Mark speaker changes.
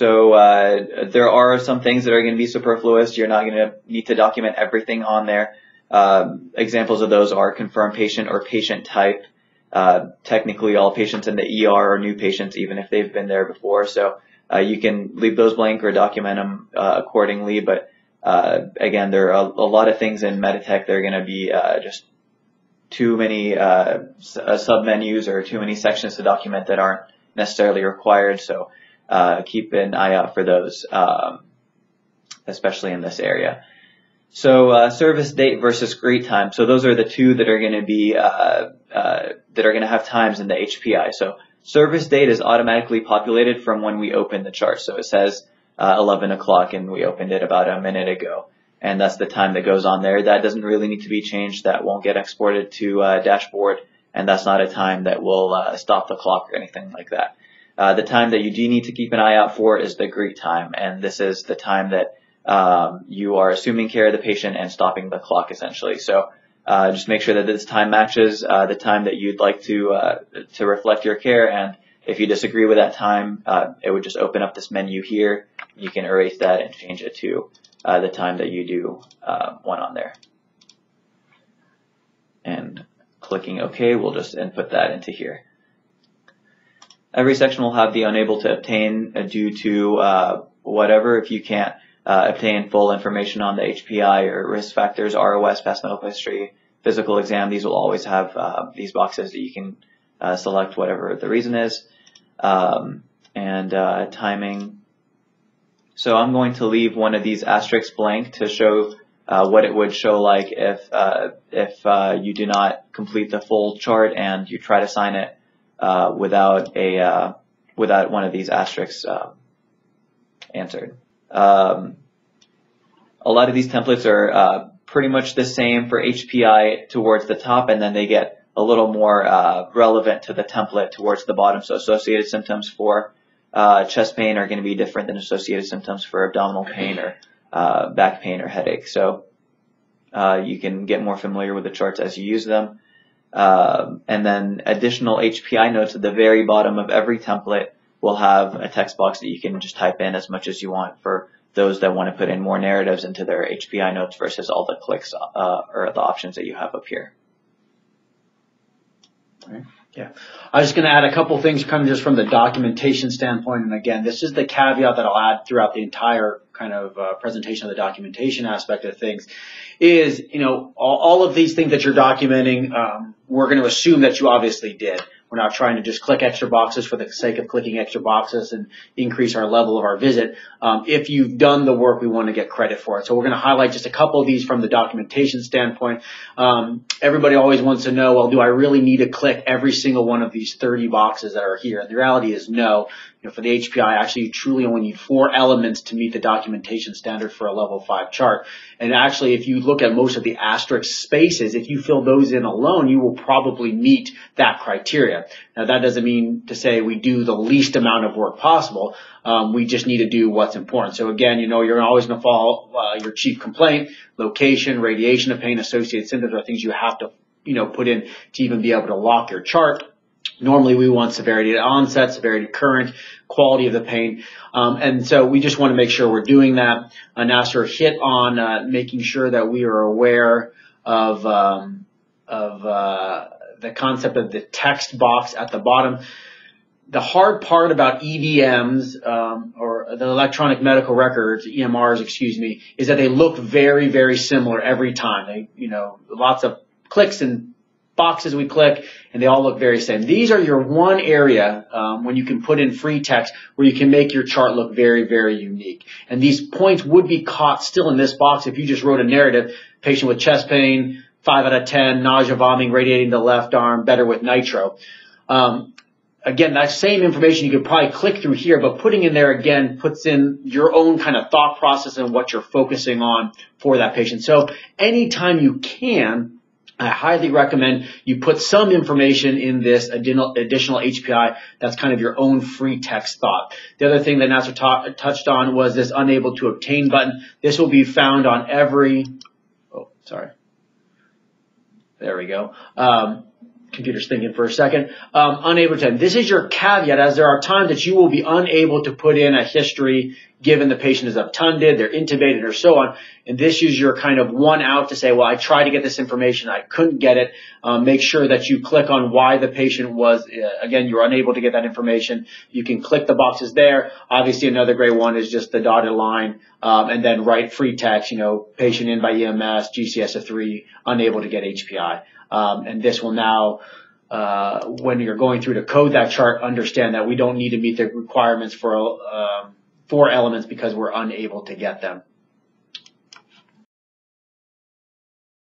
Speaker 1: So there are some things that are going to be superfluous. You're not going to need to document everything on there. Examples of those are confirmed patient or patient type. Technically, all patients in the ER are new patients, even if they've been there before. So you can leave those blank or document them accordingly. But again, there are a lot of things in Meditech that are going to be just too many sub-menus or too many sections to document that aren't necessarily required. So keep an eye out for those, especially in this area. So service date versus greet time. So those are the two that are going to be that are going to have times in the HPI. So service date is automatically populated from when we open the chart. So it says 11 o'clock and we opened it about a minute ago. And that's the time that goes on there. That doesn't really need to be changed. That won't get exported to dashboard. And that's not a time that will stop the clock or anything like that. The time that you do need to keep an eye out for is the greet time. And this is the time that you are assuming care of the patient and stopping the clock essentially. So just make sure that this time matches the time that you'd like to reflect your care. And if you disagree with that time, it would just open up this menu here. You can erase that and change it to the time that you do want on there. And clicking OK will just input that into here. Every section will have the unable to obtain due to whatever. If you can't obtain full information on the HPI or risk factors, ROS, past medical history, physical exam, these will always have these boxes that you can select whatever the reason is. And timing. So I'm going to leave one of these asterisks blank to show what it would show like if you do not complete the full chart and you try to sign it without one of these asterisks answered. A lot of these templates are pretty much the same for HPI towards the top, and then they get a little more relevant to the template towards the bottom. So associated symptoms for chest pain are going to be different than associated symptoms for abdominal pain or back pain or headache. So you can get more familiar with the charts as you use them. And then additional HPI notes at the very bottom of every template will have a text box that you can just type in as much as you want for those that want to put in more narratives into their HPI notes versus all the clicks or the options that you have up here.
Speaker 2: All right. Yeah, I was just going to add a couple things kind of just from the documentation standpoint. And again, this is the caveat that I'll add throughout the entire kind of presentation of the documentation aspect of things is, you know, all of these things that you're documenting, we're going to assume that you obviously did. We're not trying to just click extra boxes for the sake of clicking extra boxes and increase our level of our visit. If you've done the work, we want to get credit for it. So we're going to highlight just a couple of these from the documentation standpoint. Everybody always wants to know, well, do I really need to click every single one of these 30 boxes that are here? And the reality is no. You know, for the HPI, actually, you truly only need 4 elements to meet the documentation standard for a level 5 chart. And actually, if you look at most of the asterisk spaces, if you fill those in alone, you will probably meet that criteria. Now, that doesn't mean to say we do the least amount of work possible. We just need to do what's important. So again, you know, you're always going to follow your chief complaint, location, radiation of pain, associated symptoms are things you have to, you know, put in to even be able to lock your chart. Normally, we want severity at onset, severity current, quality of the pain. And so we just want to make sure we're doing that. Nasser hit on making sure that we are aware of the concept of the text box at the bottom. The hard part about EDMs, or the electronic medical records, EMRs, excuse me, is that they look very, very similar every time. They, you know, lots of clicks and boxes we click, and they all look very same. These are your one area when you can put in free text where you can make your chart look very, very unique. And these points would be caught still in this box if you just wrote a narrative, patient with chest pain, 5 out of 10, nausea, vomiting, radiating the left arm, better with nitro. Again, that same information you could probably click through here, but putting in there again puts in your own kind of thought process and what you're focusing on for that patient. So anytime you can, I highly recommend you put some information in this additional HPI that's kind of your own free text thought. The other thing that Nasser touched on was this unable to obtain button. This will be found on every, there we go. computer's thinking for a second. Unable to attend. This is your caveat, as there are times that you will be unable to put in a history given the patient is obtunded, they're intubated, or so on. And this is your kind of one out to say, well, I tried to get this information, I couldn't get it. Make sure that you click on why the patient was, again, you're unable to get that information. You can click the boxes there. Obviously, another great one is just the dotted line, and then write free text, patient in by EMS, GCS of 3, unable to get HPI. And this will now, when you're going through to code that chart, understand that we don't need to meet the requirements for 4 elements because we're unable to get them.